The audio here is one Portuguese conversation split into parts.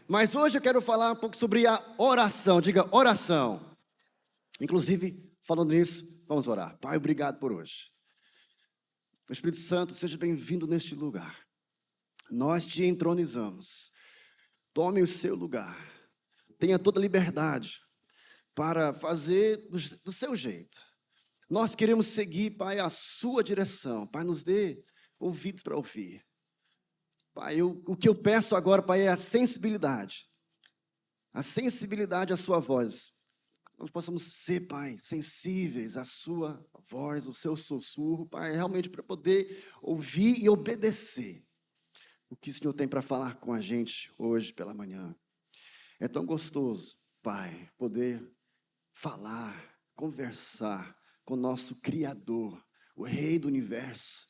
Mas hoje eu quero falar um pouco sobre a oração. Diga oração. Inclusive, falando nisso, vamos orar. Pai, obrigado por hoje. O Espírito Santo, seja bem-vindo neste lugar. Nós te entronizamos. Tome o seu lugar. Tenha toda a liberdade para fazer do seu jeito. Nós queremos seguir, Pai, a sua direção. Pai, nos dê ouvidos para ouvir. Pai, o que eu peço agora, Pai, é a sensibilidade à sua voz. Nós possamos ser, Pai, sensíveis à sua voz, ao seu sussurro, Pai, realmente para poder ouvir e obedecer o que o Senhor tem para falar com a gente hoje pela manhã. É tão gostoso, Pai, poder falar, conversar com o nosso Criador, o Rei do Universo,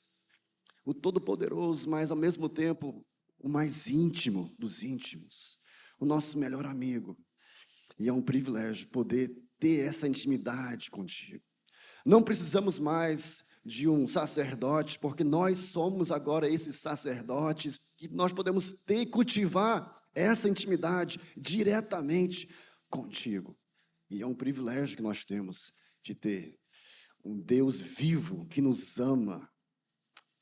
o Todo-Poderoso, mas ao mesmo tempo o mais íntimo dos íntimos, o nosso melhor amigo. E é um privilégio poder ter essa intimidade contigo. Não precisamos mais de um sacerdote, porque nós somos agora esses sacerdotes que nós podemos ter e cultivar essa intimidade diretamente contigo. E é um privilégio que nós temos de ter um Deus vivo que nos ama,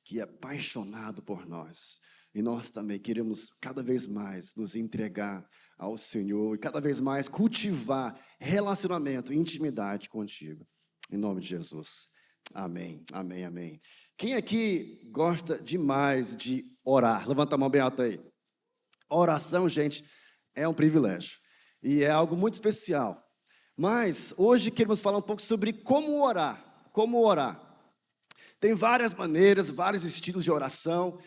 que é apaixonado por nós. E nós também queremos cada vez mais nos entregar ao Senhor e cada vez mais cultivar relacionamento, intimidade contigo. Em nome de Jesus. Amém, amém, amém. Quem aqui gosta demais de orar? Levanta a mão bem alta aí. Oração, gente, é um privilégio. E é algo muito especial. Mas hoje queremos falar um pouco sobre como orar. Como orar. Tem várias maneiras, vários estilos de oração.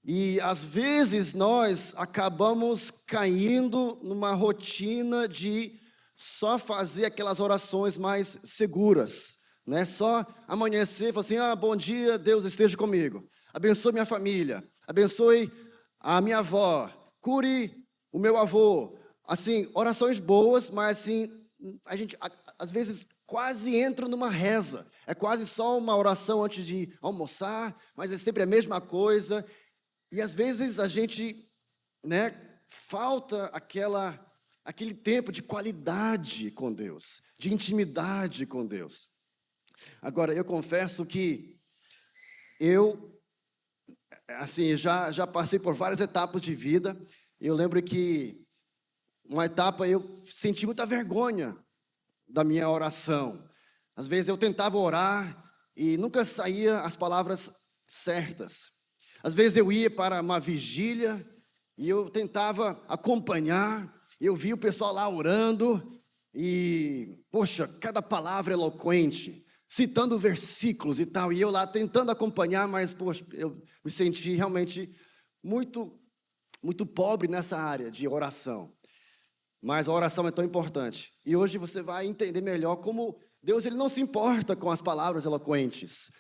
E às vezes nós acabamos caindo numa rotina de só fazer aquelas orações mais seguras, né? Só amanhecer e falar assim, bom dia, Deus esteja comigo. Abençoe minha família, abençoe a minha avó, cure o meu avô. Assim, orações boas, mas assim, a gente às vezes quase entra numa reza. É quase só uma oração antes de almoçar, mas é sempre a mesma coisa. E às vezes a gente, né, falta aquele tempo de qualidade com Deus, de intimidade com Deus. Agora, eu confesso que eu, assim, já passei por várias etapas de vida. Eu lembro que uma etapa eu senti muita vergonha da minha oração. Às vezes eu tentava orar e nunca saía as palavras certas. Às vezes eu ia para uma vigília e eu tentava acompanhar, eu via o pessoal lá orando e, poxa, cada palavra eloquente, citando versículos e tal, e eu lá tentando acompanhar, mas, poxa, eu me senti realmente muito, muito pobre nessa área de oração. Mas a oração é tão importante. E hoje você vai entender melhor como Deus ele não se importa com as palavras eloquentes.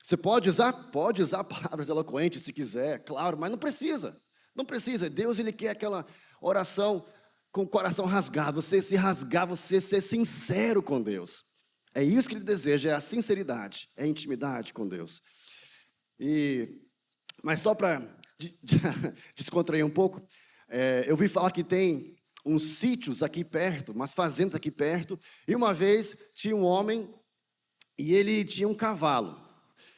Você pode usar? Pode usar palavras eloquentes se quiser, claro, mas não precisa. Não precisa. Deus ele quer aquela oração com o coração rasgado. Você se rasgar, você ser sincero com Deus. É isso que ele deseja, é a sinceridade, é a intimidade com Deus. Mas só para descontrair um pouco, eu ouvi falar que tem uns sítios aqui perto, umas fazendas aqui perto, e uma vez tinha um homem e ele tinha um cavalo.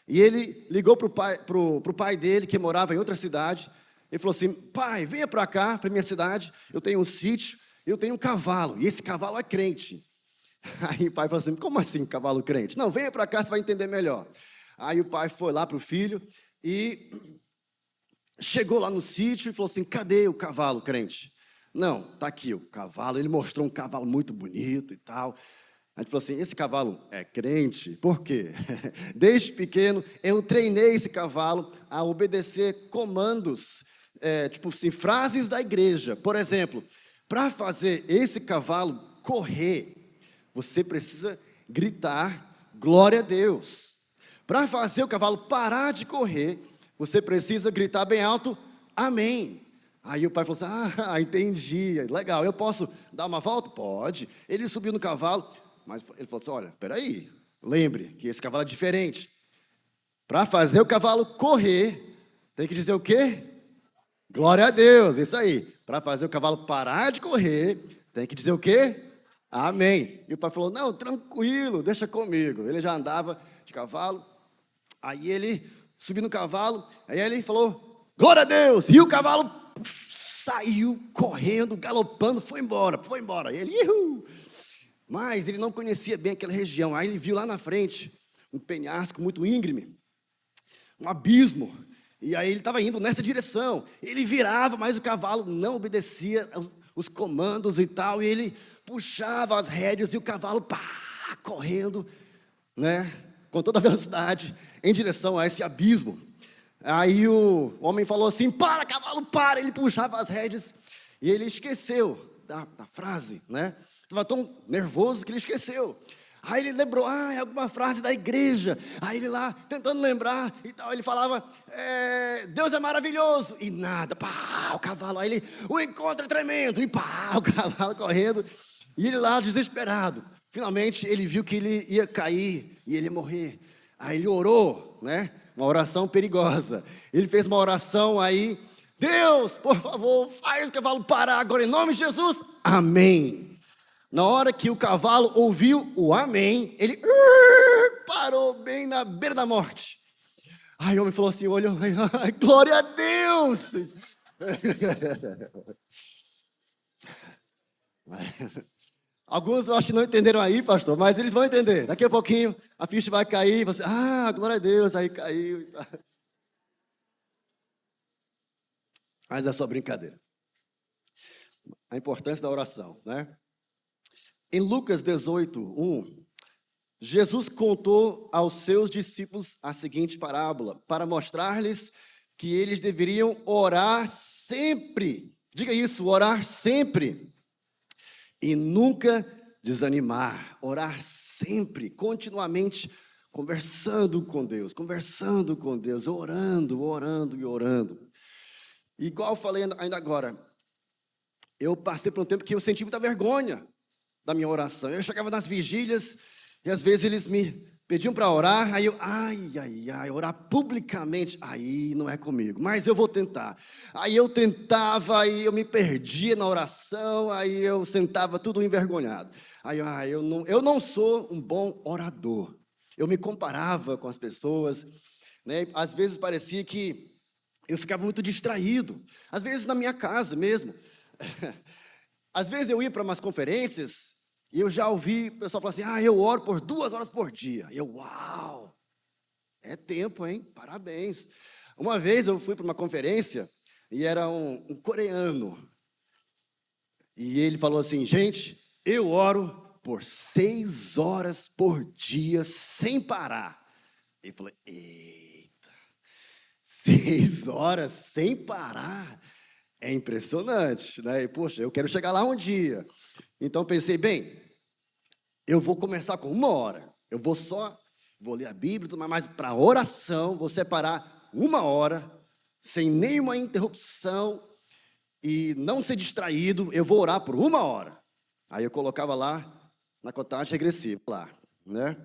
E ele ligou pro pai dele, que morava em outra cidade, e falou assim, pai, venha para cá, para minha cidade, eu tenho um sítio, eu tenho um cavalo, e esse cavalo é crente. Aí o pai falou assim, como assim cavalo crente? Não, venha para cá, você vai entender melhor. Aí o pai foi lá para o filho e chegou lá no sítio e falou assim, cadê o cavalo crente? Não, tá aqui o cavalo, ele mostrou um cavalo muito bonito e tal. A gente falou assim, esse cavalo é crente? Por quê? Desde pequeno, eu treinei esse cavalo a obedecer comandos, tipo assim, frases da igreja. Por exemplo, para fazer esse cavalo correr, você precisa gritar, glória a Deus. Para fazer o cavalo parar de correr, você precisa gritar bem alto, amém. Aí o pai falou assim, entendi, legal, eu posso dar uma volta? Pode. Ele subiu no cavalo, mas ele falou assim, olha, peraí, lembre que esse cavalo é diferente. Para fazer o cavalo correr, tem que dizer o quê? Glória a Deus, isso aí. Para fazer o cavalo parar de correr, tem que dizer o quê? Amém. E o pai falou, não, tranquilo, deixa comigo. Ele já andava de cavalo, aí ele subiu no cavalo, aí ele falou, glória a Deus. E o cavalo saiu correndo, galopando, foi embora. E ele, ihu! Mas ele não conhecia bem aquela região. Aí ele viu lá na frente um penhasco muito íngreme, um abismo. E aí ele estava indo nessa direção. Ele virava, mas o cavalo não obedecia os comandos e tal. E ele puxava as rédeas e o cavalo correndo, né, com toda a velocidade em direção a esse abismo. Aí o homem falou assim, para cavalo, para. Ele puxava as rédeas e ele esqueceu da frase, né? Estava tão nervoso que ele esqueceu. Aí ele lembrou, é alguma frase da igreja. Aí ele lá, tentando lembrar e tal, ele falava, Deus é maravilhoso. E nada, o cavalo, aí ele, o encontro é tremendo. E o cavalo correndo. E ele lá, desesperado. Finalmente, ele viu que ele ia cair e ele ia morrer. Aí ele orou, né? Uma oração perigosa. Ele fez uma oração aí, Deus, por favor, faz o cavalo parar agora em nome de Jesus. Amém. Na hora que o cavalo ouviu o amém, ele parou bem na beira da morte. Aí o homem falou assim, olhou, glória a Deus! Alguns eu acho que não entenderam aí, pastor, mas eles vão entender. Daqui a pouquinho a ficha vai cair, você, glória a Deus, aí caiu. Mas é só brincadeira. A importância da oração, né? Em Lucas 18:1, Jesus contou aos seus discípulos a seguinte parábola, para mostrar-lhes que eles deveriam orar sempre. Diga isso, orar sempre. E nunca desanimar. Orar sempre, continuamente, conversando com Deus, orando e orando. Igual eu falei ainda agora, eu passei por um tempo que eu senti muita vergonha da minha oração. Eu chegava nas vigílias e às vezes eles me pediam para orar, aí eu, orar publicamente, aí não é comigo, mas eu vou tentar. Aí eu tentava, aí eu me perdia na oração, aí eu sentava tudo envergonhado. Aí eu não sou um bom orador. Eu me comparava com as pessoas, né? Às vezes parecia que eu ficava muito distraído, às vezes na minha casa mesmo. Às vezes eu ia para umas conferências e eu já ouvi o pessoal falar assim, eu oro por 2 horas por dia. E eu, uau, é tempo, hein? Parabéns. Uma vez eu fui para uma conferência e era um coreano. E ele falou assim, gente, eu oro por 6 horas por dia sem parar. E eu falei, eita, 6 horas sem parar? É impressionante, né? E, poxa, eu quero chegar lá um dia. Então pensei, bem, eu vou começar com 1 hora. Eu vou ler a Bíblia, mas para oração, vou separar 1 hora, sem nenhuma interrupção e não ser distraído. Eu vou orar por 1 hora. Aí eu colocava lá na contagem regressiva, lá, né?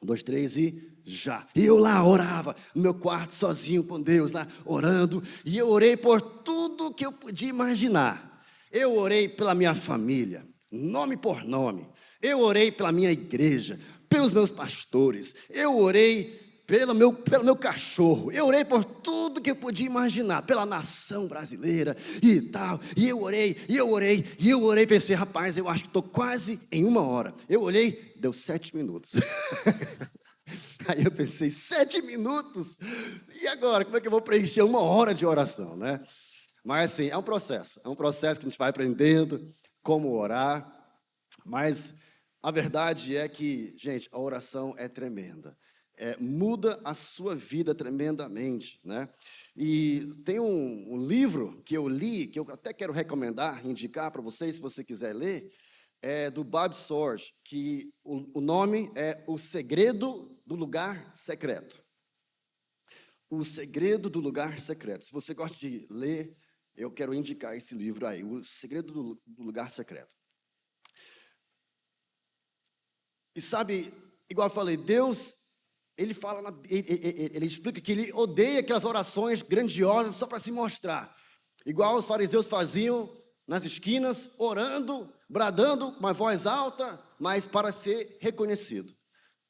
1, 2, 3 e já. E eu lá orava no meu quarto sozinho com Deus, lá orando. E eu orei por tudo que eu podia imaginar. Eu orei pela minha família, nome por nome. Eu orei pela minha igreja, pelos meus pastores. Eu orei pelo meu cachorro. Eu orei por tudo que eu podia imaginar, pela nação brasileira e tal. E eu orei. Pensei, rapaz, eu acho que estou quase em 1 hora. Eu olhei, deu 7 minutos. Aí eu pensei, 7 minutos? E agora, como é que eu vou preencher 1 hora de oração, né? Mas assim, é um processo que a gente vai aprendendo como orar, mas a verdade é que, gente, a oração é tremenda, muda a sua vida tremendamente, né? E tem um livro que eu li, que eu até quero recomendar, indicar para vocês, se você quiser ler, é do Bob Sorge, que o nome é O Segredo do Lugar Secreto. O Segredo do Lugar Secreto. Se você gosta de ler, eu quero indicar esse livro aí, O Segredo do Lugar Secreto. E sabe, igual eu falei, Deus, ele fala, ele explica que ele odeia aquelas orações grandiosas só para se mostrar. igual os fariseus faziam nas esquinas, orando, bradando com uma voz alta, mas para ser reconhecido.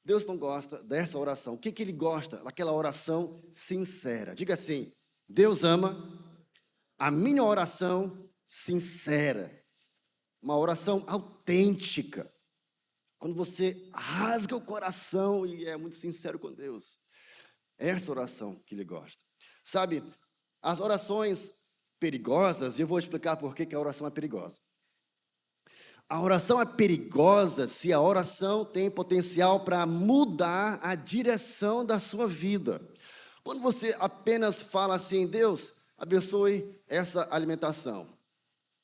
Deus não gosta dessa oração. O que Ele gosta? Daquela oração sincera. Diga assim: Deus ama a minha oração sincera. Uma oração autêntica. Quando você rasga o coração e é muito sincero com Deus. É essa oração que Ele gosta. Sabe, as orações perigosas, e eu vou explicar por que a oração é perigosa. A oração é perigosa se a oração tem potencial para mudar a direção da sua vida. Quando você apenas fala assim: Deus, abençoe essa alimentação.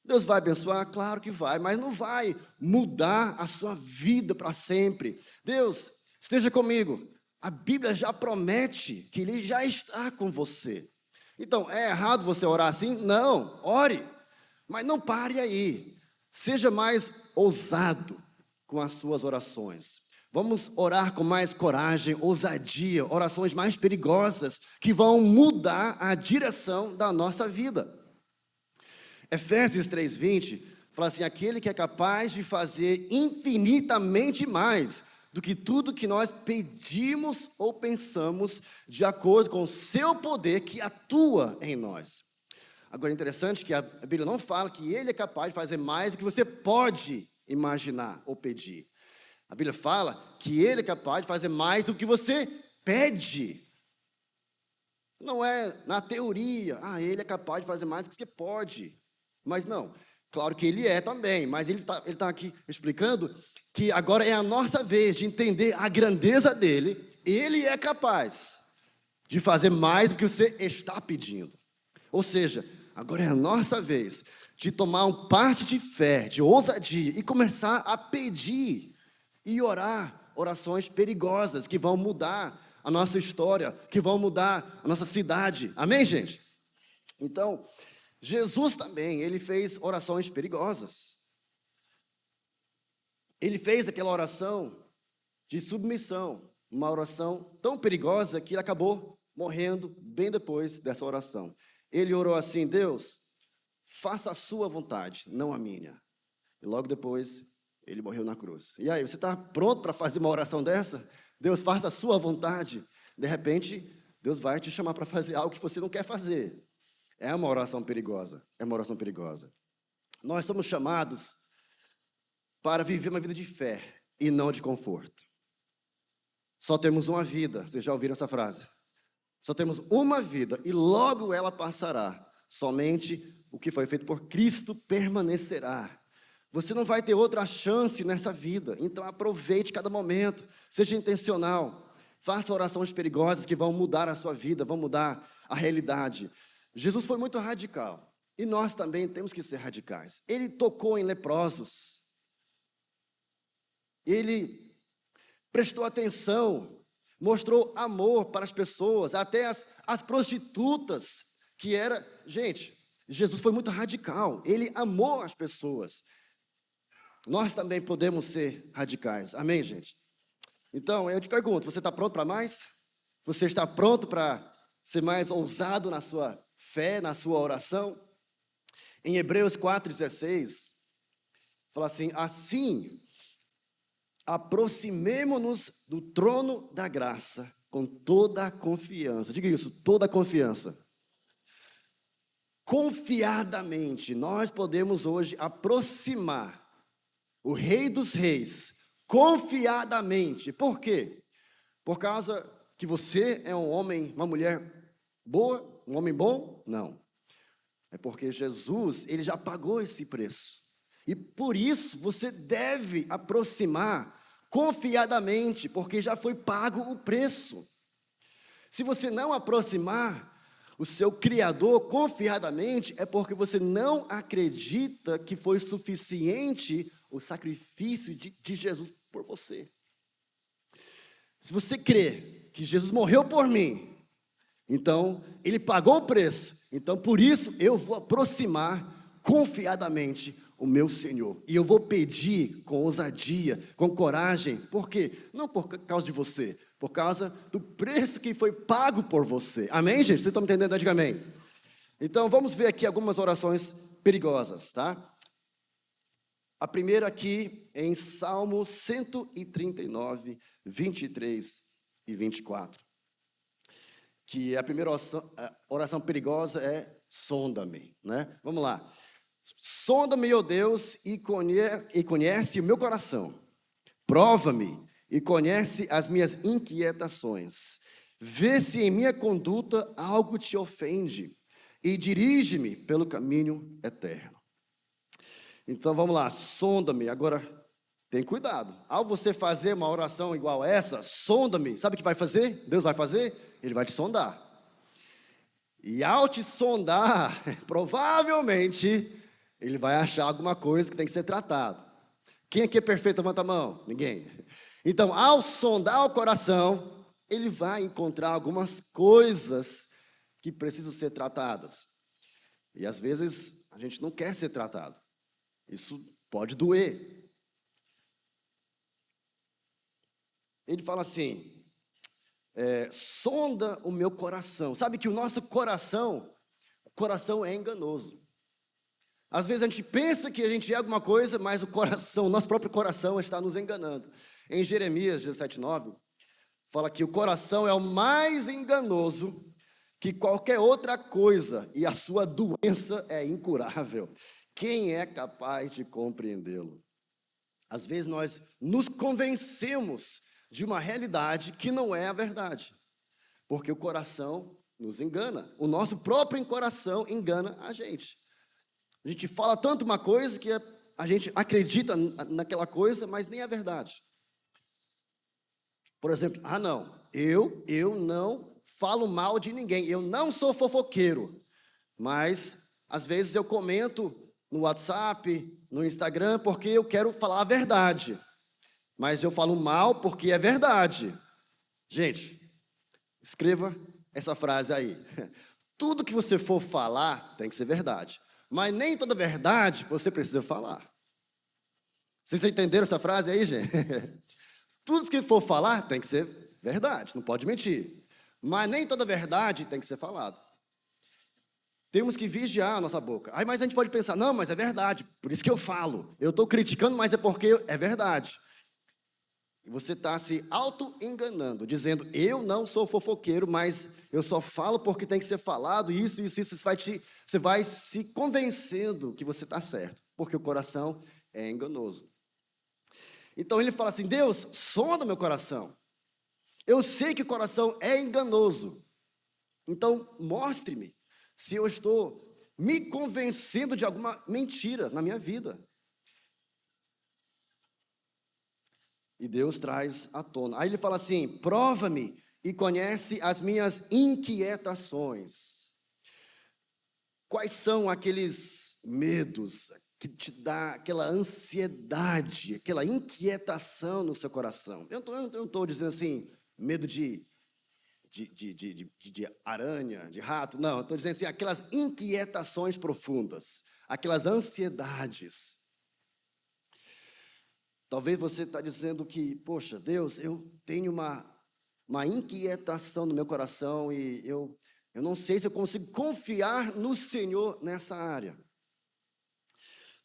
Deus vai abençoar? Claro que vai, mas não vai mudar a sua vida para sempre. Deus, esteja comigo. A Bíblia já promete que Ele já está com você. Então, é errado você orar assim? Não, ore, mas não pare aí. Seja mais ousado com as suas orações. Vamos orar com mais coragem, ousadia, orações mais perigosas que vão mudar a direção da nossa vida. Efésios 3:20 fala assim: aquele que é capaz de fazer infinitamente mais do que tudo que nós pedimos ou pensamos, de acordo com o seu poder que atua em nós. Agora, é interessante que a Bíblia não fala que Ele é capaz de fazer mais do que você pode imaginar ou pedir. A Bíblia fala que Ele é capaz de fazer mais do que você pede. Não é na teoria: Ele é capaz de fazer mais do que você pode. Mas não, claro que Ele é também, mas Ele tá aqui explicando que agora é a nossa vez de entender a grandeza dEle. Ele é capaz de fazer mais do que você está pedindo. Ou seja, agora é a nossa vez de tomar um passo de fé, de ousadia e começar a pedir e orar orações perigosas que vão mudar a nossa história, que vão mudar a nossa cidade. Amém, gente? Então, Jesus também, Ele fez orações perigosas. Ele fez aquela oração de submissão, uma oração tão perigosa que ele acabou morrendo bem depois dessa oração. Ele orou assim: Deus, faça a sua vontade, não a minha. E logo depois, ele morreu na cruz. E aí, você está pronto para fazer uma oração dessa? Deus, faça a sua vontade. De repente, Deus vai te chamar para fazer algo que você não quer fazer. É uma oração perigosa. É uma oração perigosa. Nós somos chamados para viver uma vida de fé e não de conforto. Só temos uma vida. Vocês já ouviram essa frase? Só temos uma vida e logo ela passará. Somente o que foi feito por Cristo permanecerá. Você não vai ter outra chance nessa vida. Então aproveite cada momento. Seja intencional. Faça orações perigosas que vão mudar a sua vida, vão mudar a realidade. Jesus foi muito radical. E nós também temos que ser radicais. Ele tocou em leprosos. Ele prestou atenção, mostrou amor para as pessoas, até as prostitutas, que era... Gente, Jesus foi muito radical, Ele amou as pessoas. Nós também podemos ser radicais, amém, gente? Então, eu te pergunto, você está pronto para mais? Você está pronto para ser mais ousado na sua fé, na sua oração? Em Hebreus 4,16, fala assim: assim, aproximemo-nos do trono da graça com toda a confiança. Diga isso, toda a confiança. Confiadamente, nós podemos hoje aproximar o Rei dos Reis, confiadamente. Por quê? Por causa que você é um homem, uma mulher boa, um homem bom? Não. É porque Jesus, Ele já pagou esse preço. E por isso você deve aproximar confiadamente, porque já foi pago o preço. Se você não aproximar o seu Criador confiadamente, é porque você não acredita que foi suficiente o sacrifício de Jesus por você. Se você crê que Jesus morreu por mim, então Ele pagou o preço, então por isso eu vou aproximar confiadamente o meu Senhor. E eu vou pedir com ousadia, com coragem. Por quê? Não por causa de você, por causa do preço que foi pago por você. Amém, gente? Vocês estão me entendendo? Diga amém. Então, vamos ver aqui algumas orações perigosas, tá? A primeira aqui é em Salmo 139, 23 e 24. Que a primeira oração perigosa é sonda-me, né? Vamos lá. Sonda-me, ó Deus, e conhece o meu coração. Prova-me e conhece as minhas inquietações. Vê se em minha conduta algo te ofende e dirige-me pelo caminho eterno. Então vamos lá, sonda-me. Agora, tem cuidado. Ao você fazer uma oração igual a essa, sonda-me. Sabe o que vai fazer? Deus vai fazer? Ele vai te sondar. E ao te sondar, provavelmente, ele vai achar alguma coisa que tem que ser tratado. Quem aqui é perfeito? Levanta a mão. Ninguém. Então, ao sondar o coração, ele vai encontrar algumas coisas que precisam ser tratadas. E às vezes, a gente não quer ser tratado. Isso pode doer. Ele fala assim, sonda o meu coração. Sabe que o nosso coração é enganoso. Às vezes a gente pensa que a gente é alguma coisa, mas o nosso próprio coração está nos enganando. Em Jeremias 17:9, fala que o coração é o mais enganoso que qualquer outra coisa, e a sua doença é incurável. Quem é capaz de compreendê-lo? Às vezes nós nos convencemos de uma realidade que não é a verdade, porque o coração nos engana. O nosso próprio coração engana a gente. A gente fala tanto uma coisa que a gente acredita naquela coisa, mas nem é verdade. Por exemplo, não, eu não falo mal de ninguém, eu não sou fofoqueiro, mas às vezes eu comento no WhatsApp, no Instagram, porque eu quero falar a verdade, mas eu falo mal porque é verdade. Gente, escreva essa frase aí. Tudo que você for falar tem que ser verdade, mas nem toda verdade você precisa falar. Vocês entenderam essa frase aí, gente? Tudo que for falar tem que ser verdade, não pode mentir. Mas nem toda verdade tem que ser falado. Temos que vigiar a nossa boca. Mas a gente pode pensar, não, mas é verdade, por isso que eu falo. Eu estou criticando, mas é porque é verdade. E você está se auto-enganando, dizendo, eu não sou fofoqueiro, mas eu só falo porque tem que ser falado, isso. Você vai se convencendo que você está certo, porque o coração é enganoso. Então ele fala assim, Deus, sonda meu coração. Eu sei que o coração é enganoso. Então mostre-me se eu estou me convencendo de alguma mentira na minha vida. E Deus traz à tona. Aí ele fala assim, prova-me e conhece as minhas inquietações. Quais são aqueles medos que te dá aquela ansiedade, aquela inquietação no seu coração? Eu não estou dizendo assim, medo de aranha, de rato. Não, eu estou dizendo assim, aquelas inquietações profundas, aquelas ansiedades. Talvez você está dizendo que, poxa, Deus, eu tenho uma inquietação no meu coração e eu não sei se eu consigo confiar no Senhor nessa área.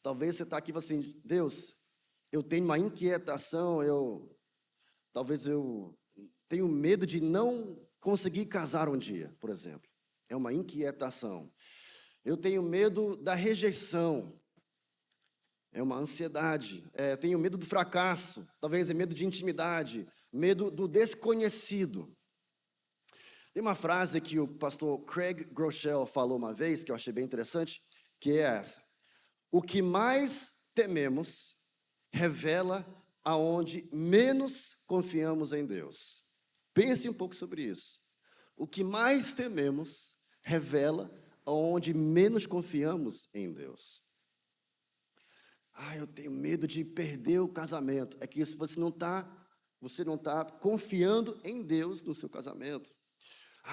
Talvez você está aqui assim, Deus, eu tenho uma inquietação, talvez eu tenho medo de não conseguir casar um dia, por exemplo. É uma inquietação. Eu tenho medo da rejeição. É uma ansiedade. Tenho medo do fracasso. Talvez é medo de intimidade. Medo do desconhecido. Tem uma frase que o pastor Craig Groeschel falou uma vez, que eu achei bem interessante, que é essa. O que mais tememos revela aonde menos confiamos em Deus. Pense um pouco sobre isso. O que mais tememos revela aonde menos confiamos em Deus. Eu tenho medo de perder o casamento. É que isso você não está confiando em Deus no seu casamento.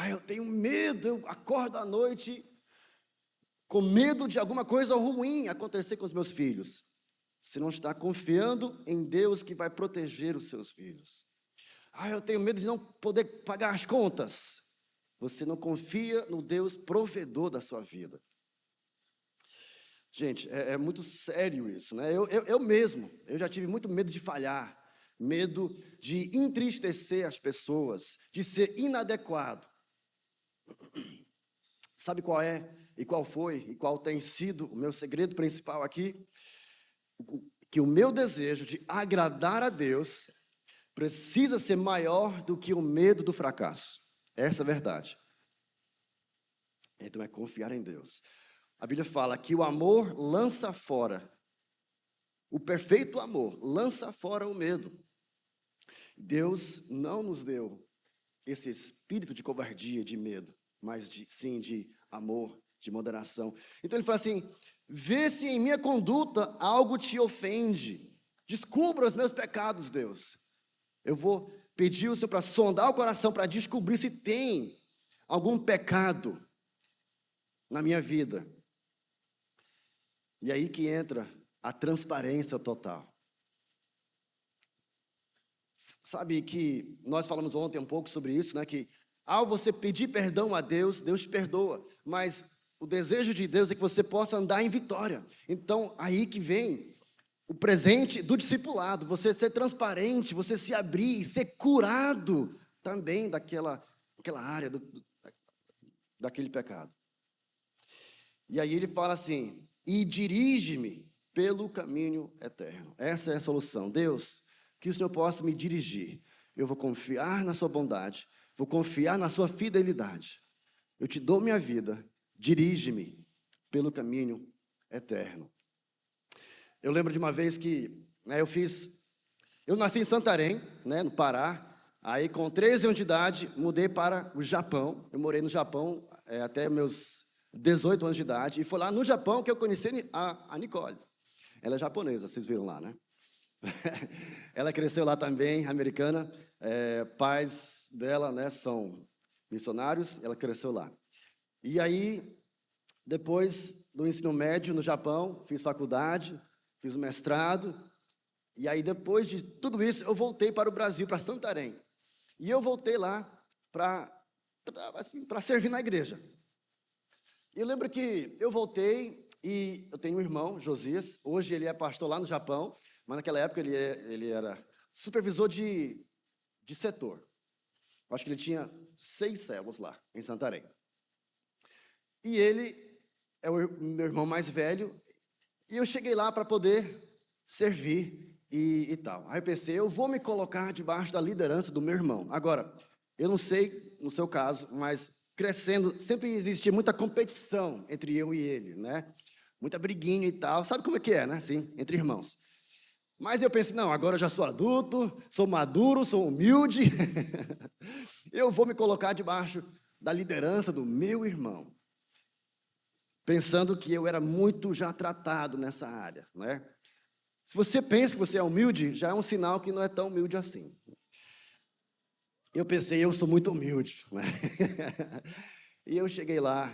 Eu tenho medo, eu acordo à noite com medo de alguma coisa ruim acontecer com os meus filhos. Você não está confiando em Deus que vai proteger os seus filhos. Eu tenho medo de não poder pagar as contas. Você não confia no Deus provedor da sua vida. Gente, é muito sério isso, né? Eu mesmo, eu já tive muito medo de falhar, medo de entristecer as pessoas, de ser inadequado. Sabe qual é, e qual foi, e qual tem sido o meu segredo principal aqui? Que o meu desejo de agradar a Deus precisa ser maior do que o medo do fracasso. Essa é a verdade. Então é confiar em Deus. A Bíblia fala que o amor lança fora, o perfeito amor lança fora o medo. Deus não nos deu esse espírito de covardia, de medo, mas sim de amor, de moderação. Então ele fala assim: vê se em minha conduta algo te ofende. Descubra os meus pecados, Deus. Eu vou pedir o Senhor para sondar o coração, para descobrir se tem algum pecado na minha vida. E aí que entra a transparência total. Sabe que nós falamos ontem um pouco sobre isso, né? Que ao você pedir perdão a Deus, Deus te perdoa. Mas o desejo de Deus é que você possa andar em vitória. Então, aí que vem o presente do discipulado. Você ser transparente, você se abrir e ser curado também daquela área, daquele pecado. E aí ele fala assim: e dirige-me pelo caminho eterno. Essa é a solução. Deus, que o Senhor possa me dirigir. Eu vou confiar na sua bondade, vou confiar na sua fidelidade. Eu te dou minha vida, dirige-me pelo caminho eterno. Eu lembro de uma vez que eu nasci em Santarém, né, no Pará. Aí com 13 anos de idade, mudei para o Japão. Eu morei no Japão até meus 18 anos de idade. E foi lá no Japão que eu conheci a Nicole. Ela é japonesa, vocês viram lá, né? Ela cresceu lá também, americana. Pais dela, né, são missionários. Ela cresceu lá. E aí, depois do ensino médio no Japão, fiz faculdade, fiz o mestrado. E aí, depois de tudo isso, eu voltei para o Brasil, para Santarém. E eu voltei lá para servir na igreja. E eu lembro que eu voltei e eu tenho um irmão, Josias. Hoje ele é pastor lá no Japão, mas naquela época ele era supervisor de setor. Eu acho que ele tinha 6 células lá em Santarém. E ele é o meu irmão mais velho. E eu cheguei lá para poder servir e tal. Aí eu pensei, eu vou me colocar debaixo da liderança do meu irmão. Agora, eu não sei no seu caso, mas crescendo, sempre existia muita competição entre eu e ele, né? Muita briguinha e tal. Sabe como é que é, né? Assim, entre irmãos. Mas eu pensei, não, agora eu já sou adulto, sou maduro, sou humilde. Eu vou me colocar debaixo da liderança do meu irmão. Pensando que eu era muito já tratado nessa área, né? Se você pensa que você é humilde, já é um sinal que não é tão humilde assim. Eu pensei, eu sou muito humilde, né? E eu cheguei lá,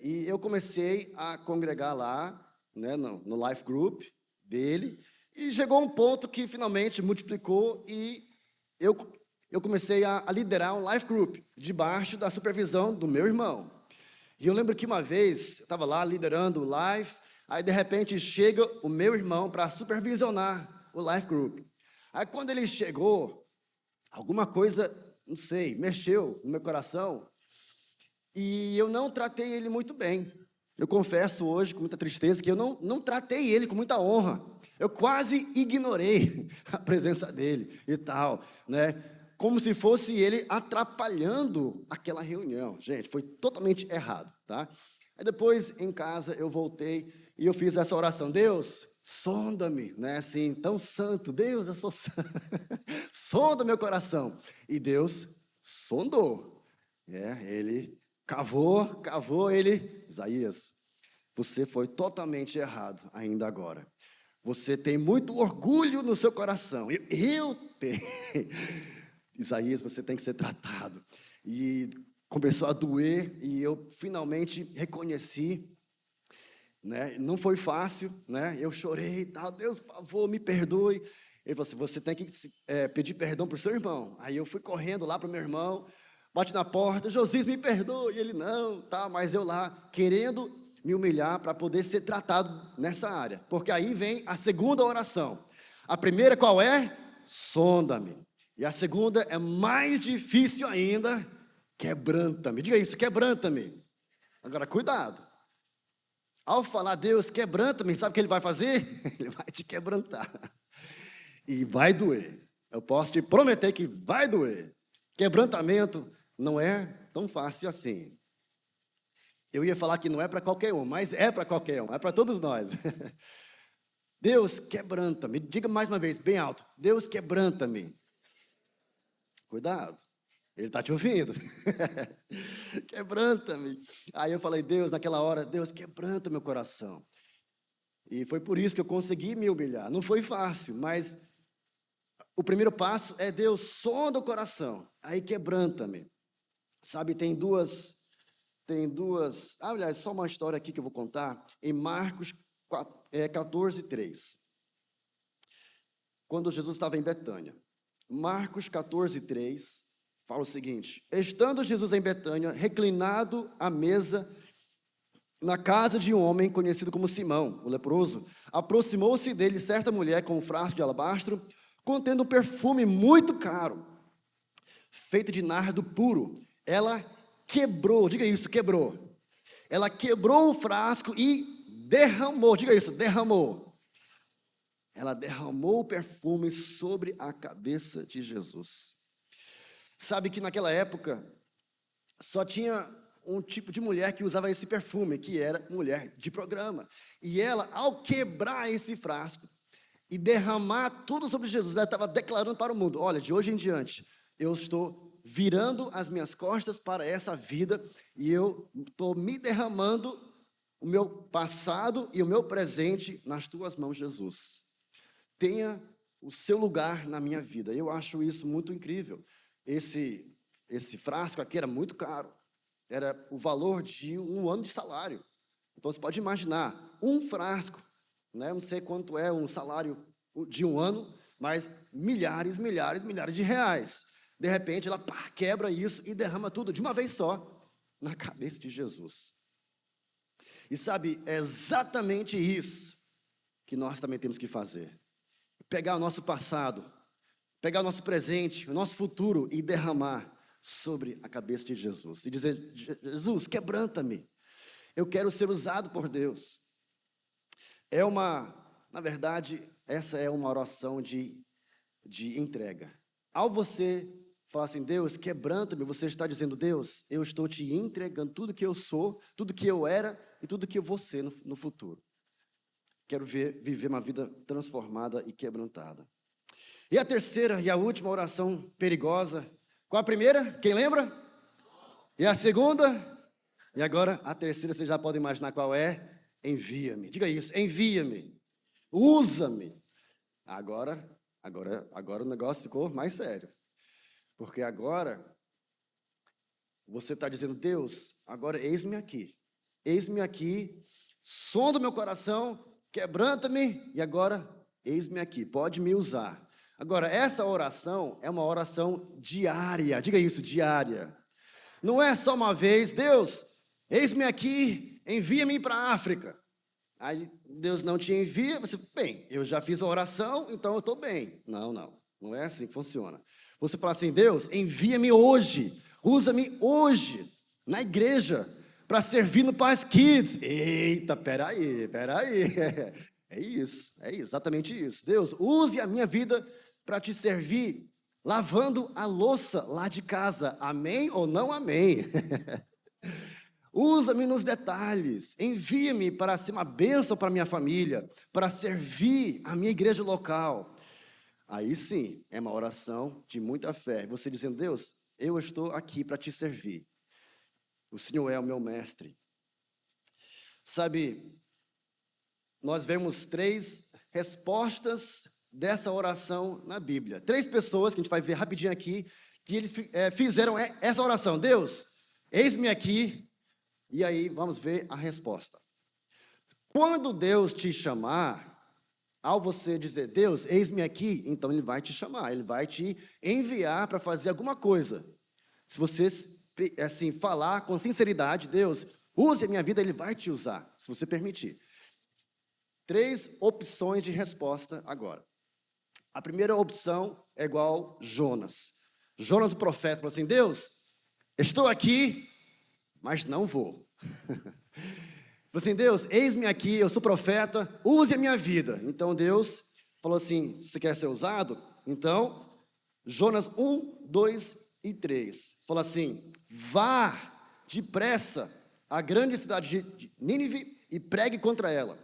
e eu comecei a congregar lá, né, no Life Group dele, e chegou um ponto que finalmente multiplicou e eu comecei a liderar um Life Group, debaixo da supervisão do meu irmão. E eu lembro que uma vez, eu estava lá liderando o Life, aí de repente chega o meu irmão para supervisionar o Life Group. Aí quando ele chegou, alguma coisa, não sei, mexeu no meu coração, e eu não tratei ele muito bem. Eu confesso hoje, com muita tristeza, que eu não tratei ele com muita honra. Eu quase ignorei a presença dele e tal, né? Como se fosse ele atrapalhando aquela reunião. Gente, foi totalmente errado, tá? Aí depois, em casa, eu voltei e eu fiz essa oração. Deus, sonda-me, né? Assim, tão santo. Deus, eu sou santo. Sonda meu coração. E Deus sondou. Ele cavou, Isaías, você foi totalmente errado ainda agora. Você tem muito orgulho no seu coração. Eu tenho. Isaías, você tem que ser tratado. E começou a doer e eu finalmente reconheci, né? Não foi fácil, né? Eu chorei e tal. Deus, por favor, me perdoe. Ele falou assim, você tem que pedir perdão para o seu irmão. Aí eu fui correndo lá para o meu irmão. bate na porta, Josias, me perdoa. E ele, não, tá, mas eu lá, querendo me humilhar para poder ser tratado nessa área. Porque aí vem a segunda oração. A primeira qual é? Sonda-me. E a segunda é mais difícil ainda, quebranta-me. Diga isso, quebranta-me. Agora, cuidado. Ao falar Deus, quebranta-me, sabe o que ele vai fazer? Ele vai te quebrantar. E vai doer. Eu posso te prometer que vai doer. Quebrantamento não é tão fácil assim. Eu ia falar que não é para qualquer um, mas é para qualquer um, é para todos nós. Deus, quebranta-me. Diga mais uma vez, bem alto. Deus, quebranta-me. Cuidado, ele está te ouvindo. Quebranta-me. Aí eu falei, Deus, naquela hora, Deus, quebranta meu coração. E foi por isso que eu consegui me humilhar. Não foi fácil, mas o primeiro passo é Deus, sonda o coração. Aí quebranta-me. Sabe, tem duas... aliás, só uma história aqui que eu vou contar. Em Marcos 14, 3. Quando Jesus estava em Betânia. Marcos 14, 3, fala o seguinte: estando Jesus em Betânia, reclinado à mesa, na casa de um homem conhecido como Simão, o leproso, aproximou-se dele certa mulher com um frasco de alabastro, contendo um perfume muito caro, feito de nardo puro. Ela quebrou, diga isso, quebrou. Ela quebrou o frasco e derramou, diga isso, derramou. Ela derramou o perfume sobre a cabeça de Jesus. Sabe que naquela época só tinha um tipo de mulher que usava esse perfume, que era mulher de programa. E ela, ao quebrar esse frasco e derramar tudo sobre Jesus, ela estava declarando para o mundo: olha, de hoje em diante, eu estou virando as minhas costas para essa vida e eu estou me derramando o meu passado e o meu presente nas tuas mãos, Jesus. Tenha o seu lugar na minha vida. Eu acho isso muito incrível. Esse frasco aqui era muito caro. Era o valor de um ano de salário. Então, você pode imaginar, um frasco, né? Não sei quanto é um salário de um ano, mas milhares de reais. De repente, ela quebra isso e derrama tudo de uma vez só na cabeça de Jesus. E sabe, é exatamente isso que nós também temos que fazer. Pegar o nosso passado, pegar o nosso presente, o nosso futuro e derramar sobre a cabeça de Jesus. E dizer: Jesus, quebranta-me. Eu quero ser usado por Deus. Na verdade, essa é uma oração de entrega. Ao você falar assim, Deus, quebranta-me, você está dizendo, Deus, eu estou te entregando tudo que eu sou, tudo que eu era e tudo que eu vou ser no futuro. Quero viver uma vida transformada e quebrantada. E a terceira e a última oração perigosa. Qual a primeira? Quem lembra? E a segunda? E agora a terceira, você já pode imaginar qual é? Envia-me. Diga isso, envia-me. Usa-me. Agora o negócio ficou mais sério. Porque agora você está dizendo, Deus, agora eis-me aqui. Eis-me aqui, sonda o meu coração, quebranta-me e agora eis-me aqui, pode me usar. Agora, essa oração é uma oração diária, diga isso, diária. Não é só uma vez, Deus, eis-me aqui, envia-me para a África. Aí Deus não te envia, você, bem, eu já fiz a oração, então eu estou bem. Não é assim que funciona. Você fala assim, Deus, envia-me hoje, usa-me hoje, na igreja, para servir no Paz Kids. Eita, peraí. É isso, exatamente isso. Deus, use a minha vida para te servir, lavando a louça lá de casa. Amém ou não amém? Usa-me nos detalhes, envia-me para ser uma bênção para a minha família, para servir a minha igreja local. Aí sim, é uma oração de muita fé. Você dizendo, Deus, eu estou aqui para te servir. O Senhor é o meu mestre. Sabe, nós vemos 3 respostas dessa oração na Bíblia. 3 pessoas, que a gente vai ver rapidinho aqui, que eles fizeram essa oração. Deus, eis-me aqui. E aí vamos ver a resposta. Quando Deus te chamar, ao você dizer, Deus, eis-me aqui, então Ele vai te chamar, Ele vai te enviar para fazer alguma coisa. Se você, assim, falar com sinceridade, Deus, use a minha vida, Ele vai te usar, se você permitir. 3 opções de resposta agora. A primeira opção é igual Jonas. Jonas, o profeta, falou assim, Deus, estou aqui, mas não vou. Falou assim, Deus, eis-me aqui, eu sou profeta, use a minha vida. Então Deus falou assim, você quer ser usado? Então, Jonas 1, 2 e 3. Falou assim, vá depressa à grande cidade de Nínive e pregue contra ela,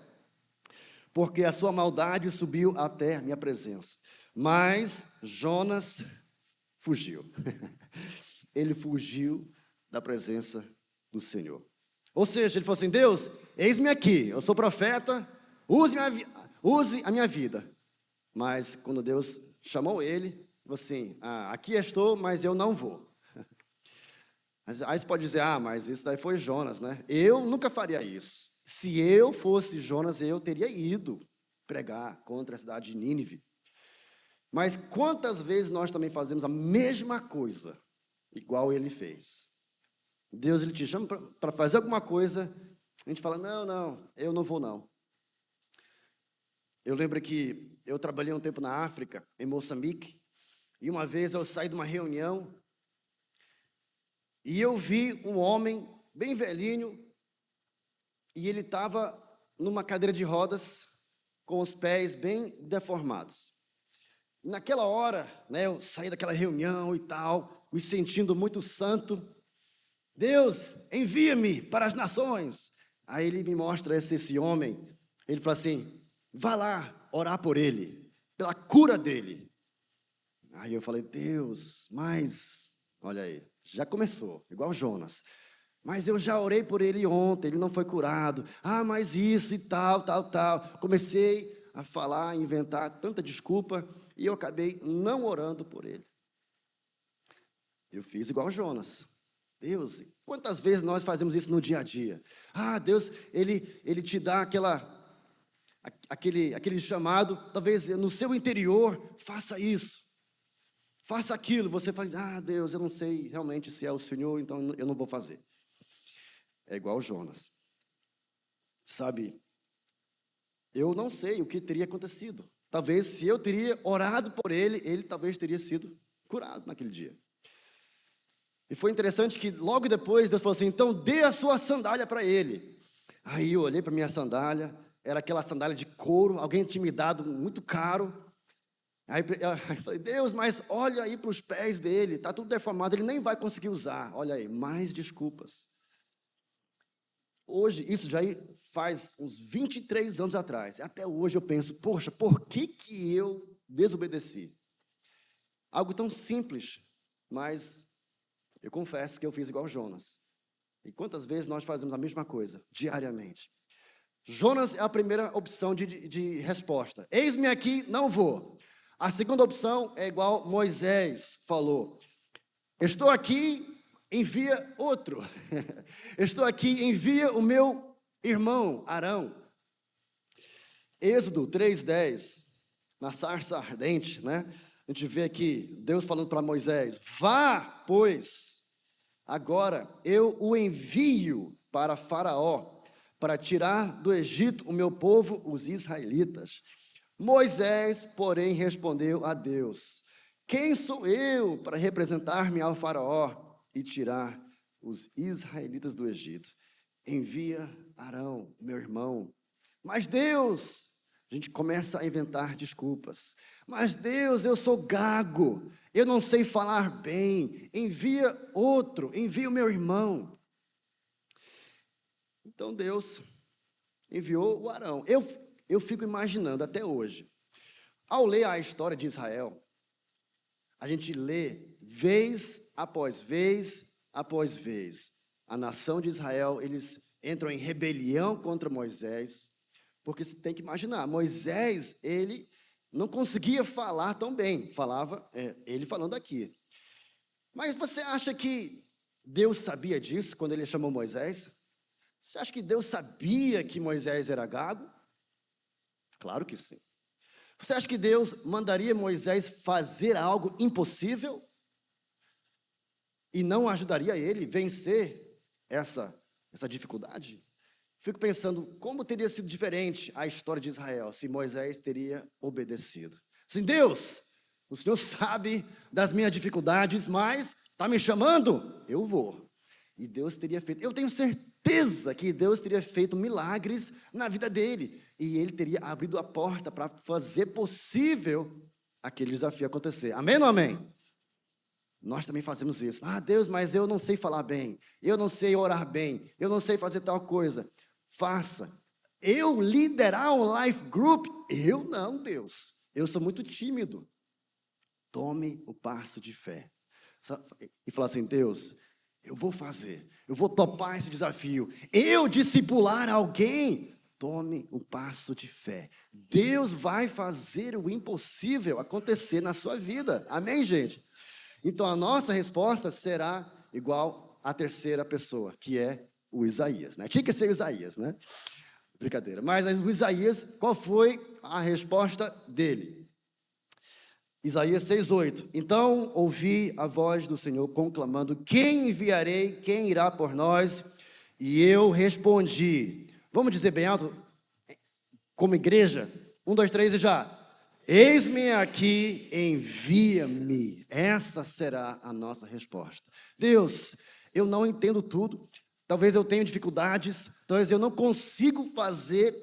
porque a sua maldade subiu até minha presença. Mas Jonas fugiu. Ele fugiu da presença do Senhor. Ou seja, ele falou assim, Deus, eis-me aqui, eu sou profeta, use a minha vida. Mas quando Deus chamou ele, falou assim, aqui estou, mas eu não vou. Aí você pode dizer, mas isso daí foi Jonas, né? Eu nunca faria isso. Se eu fosse Jonas, eu teria ido pregar contra a cidade de Nínive. Mas quantas vezes nós também fazemos a mesma coisa, igual ele fez? Deus, Ele te chama para fazer alguma coisa, a gente fala, não, eu não vou não. Eu lembro que eu trabalhei um tempo na África, em Moçambique, e uma vez eu saí de uma reunião, e eu vi um homem bem velhinho, e ele estava numa cadeira de rodas, com os pés bem deformados. Naquela hora, né, eu saí daquela reunião e tal, me sentindo muito santo. Deus, envia-me para as nações. Aí ele me mostra esse homem. Ele fala assim, vá lá orar por ele, pela cura dele. Aí eu falei, Deus, mas, olha aí, já começou, igual Jonas. Mas eu já orei por ele ontem, ele não foi curado. Mas isso e tal. Comecei a falar, inventar tanta desculpa, e eu acabei não orando por ele. Eu fiz igual Jonas. Deus, quantas vezes nós fazemos isso no dia a dia? Deus, Ele te dá aquele chamado, talvez no seu interior, faça isso, faça aquilo. Você faz, Deus, eu não sei realmente se é o Senhor, então eu não vou fazer. É igual Jonas. Sabe, eu não sei o que teria acontecido. Talvez se eu teria orado por ele, ele talvez teria sido curado naquele dia. E foi interessante que logo depois Deus falou assim, então dê a sua sandália para ele. Aí eu olhei para minha sandália, era aquela sandália de couro, alguém tinha me dado muito caro. Aí eu falei, Deus, mas olha aí para os pés dele, está tudo deformado, ele nem vai conseguir usar. Olha aí, mais desculpas. Hoje, isso já faz uns 23 anos atrás, até hoje eu penso, poxa, por que eu desobedeci? Algo tão simples, mas eu confesso que eu fiz igual Jonas. E quantas vezes nós fazemos a mesma coisa, diariamente? Jonas é a primeira opção de resposta. Eis-me aqui, não vou. A segunda opção é igual Moisés falou. Estou aqui, envia outro. Estou aqui, envia o meu irmão Arão. Êxodo 3:10, na sarça ardente, né? A gente vê aqui Deus falando para Moisés, vá, pois, agora eu o envio para Faraó, para tirar do Egito o meu povo, os israelitas. Moisés, porém, respondeu a Deus, quem sou eu para representar-me ao Faraó e tirar os israelitas do Egito? Envia Arão, meu irmão. Mas Deus, a gente começa a inventar desculpas. Mas Deus, eu sou gago, eu não sei falar bem, envia outro, envia o meu irmão. Então Deus enviou o Arão. Eu fico imaginando até hoje, ao ler a história de Israel, a gente lê vez após vez, a nação de Israel, eles entram em rebelião contra Moisés, porque você tem que imaginar, Moisés, ele não conseguia falar tão bem, falava, ele falando aqui. Mas você acha que Deus sabia disso quando ele chamou Moisés? Você acha que Deus sabia que Moisés era gago? Claro que sim. Você acha que Deus mandaria Moisés fazer algo impossível? e não ajudaria ele a vencer essa dificuldade? Fico pensando como teria sido diferente a história de Israel se Moisés teria obedecido. Assim, Deus, o Senhor sabe das minhas dificuldades, mas está me chamando? Eu vou. E Deus teria feito, eu tenho certeza que Deus teria feito milagres na vida dele. E ele teria abrido a porta para fazer possível aquele desafio acontecer. Amém ou não amém? Nós também fazemos isso. Ah, Deus, mas eu não sei falar bem. Eu não sei orar bem. Eu não sei fazer tal coisa. Faça. Eu liderar um life group? Eu não, Deus. Eu sou muito tímido. Tome o passo de fé. E fala assim, Deus, eu vou fazer. Eu vou topar esse desafio. Eu discipular alguém? Tome um passo de fé. Deus vai fazer o impossível acontecer na sua vida. Amém, gente? Então, a nossa resposta será igual à terceira pessoa, que é o Isaías, né? Tinha que ser o Isaías, né? Brincadeira. Mas o Isaías, qual foi a resposta dele? Isaías 6:8. Então ouvi a voz do Senhor conclamando: quem enviarei? Quem irá por nós? E eu respondi. Vamos dizer bem alto, como igreja? 1, 2, 3 e já. Eis-me aqui, envia-me. Essa será a nossa resposta. Deus, eu não entendo tudo. Talvez eu tenha dificuldades. Talvez eu não consigo fazer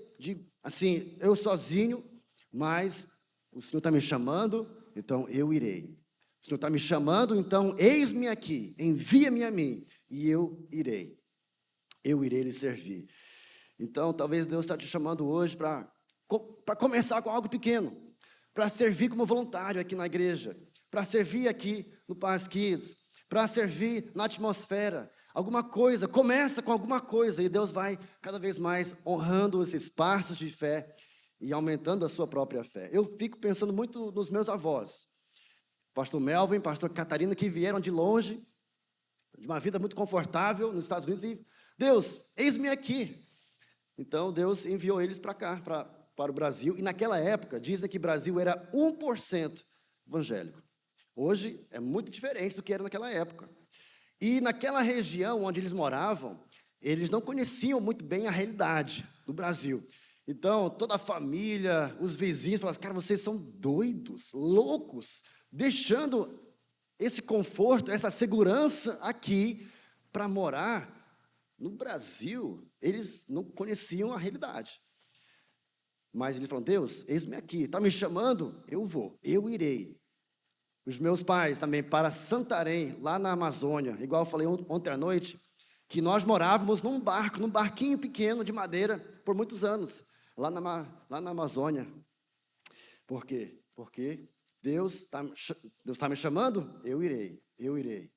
assim, eu sozinho. Mas o Senhor está me chamando, então eu irei. O Senhor está me chamando, então eis-me aqui. Envia-me a mim e eu irei. Eu irei lhe servir. Então, talvez Deus está te chamando hoje para começar com algo pequeno, para servir como voluntário aqui na igreja, para servir aqui no Paz Kids, para servir na atmosfera, alguma coisa, começa com alguma coisa, e Deus vai cada vez mais honrando esses passos de fé e aumentando a sua própria fé. Eu fico pensando muito nos meus avós, pastor Melvin, pastor Catarina, que vieram de longe, de uma vida muito confortável nos Estados Unidos, e Deus, eis-me aqui. Então, Deus enviou eles para cá, para o Brasil. E naquela época, dizem que o Brasil era 1% evangélico. Hoje, é muito diferente do que era naquela época. E naquela região onde eles moravam, eles não conheciam muito bem a realidade do Brasil. Então, toda a família, os vizinhos falavam, cara, vocês são doidos, loucos, deixando esse conforto, essa segurança aqui para morar no Brasil. Eles não conheciam a realidade. Mas eles falaram, Deus, eis-me aqui, está me chamando? Eu vou, eu irei. Os meus pais também para Santarém, lá na Amazônia, igual eu falei ontem à noite, que nós morávamos num barquinho pequeno de madeira por muitos anos, lá na Amazônia. Por quê? Porque Deus está me chamando? Eu irei, eu irei.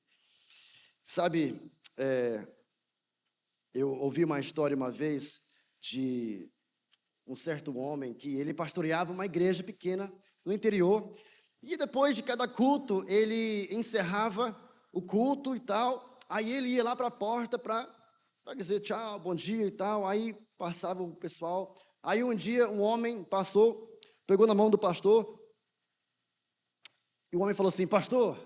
Sabe, eu ouvi uma história uma vez de um certo homem que ele pastoreava uma igreja pequena no interior, e depois de cada culto, ele encerrava o culto e tal, aí ele ia lá para a porta para dizer tchau, bom dia e tal, aí passava o pessoal, aí um dia um homem passou, pegou na mão do pastor, e o homem falou assim, pastor,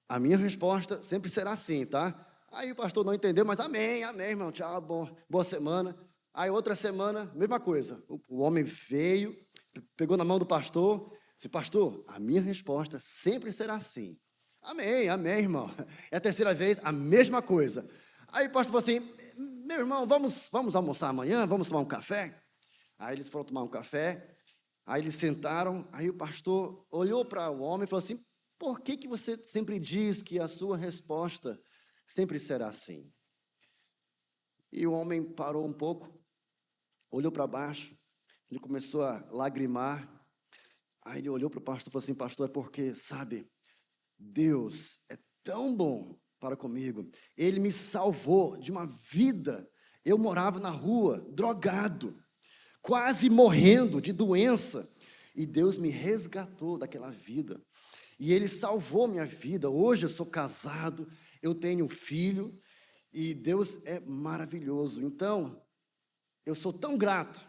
a minha resposta sempre será assim, tá? Aí o pastor não entendeu, mas amém, irmão, tchau, boa semana. Aí outra semana, mesma coisa, o homem veio, pegou na mão do pastor, disse, pastor, a minha resposta sempre será assim. Amém, irmão. E a terceira vez, a mesma coisa. Aí o pastor falou assim, meu irmão, vamos almoçar amanhã, vamos tomar um café? Aí eles foram tomar um café, aí eles sentaram, aí o pastor olhou para o homem e falou assim, por que você sempre diz que a sua resposta sempre será assim? E o homem parou um pouco, olhou para baixo, ele começou a lagrimar, aí ele olhou para o pastor e falou assim, pastor, é porque, sabe, Deus é tão bom para comigo, Ele me salvou de uma vida, eu morava na rua, drogado, quase morrendo de doença, e Deus me resgatou daquela vida, e Ele salvou minha vida, hoje eu sou casado, eu tenho um filho, e Deus é maravilhoso, então, eu sou tão grato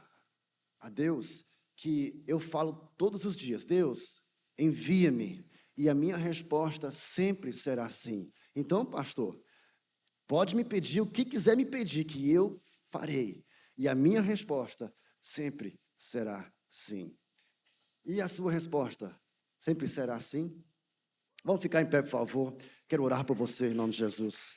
a Deus, que eu falo todos os dias, Deus, envia-me, e a minha resposta sempre será sim, Então, pastor, pode me pedir o que quiser me pedir, que eu farei. E a minha resposta sempre será sim. E a sua resposta sempre será sim? Vamos ficar em pé, por favor. Quero orar por você em nome de Jesus.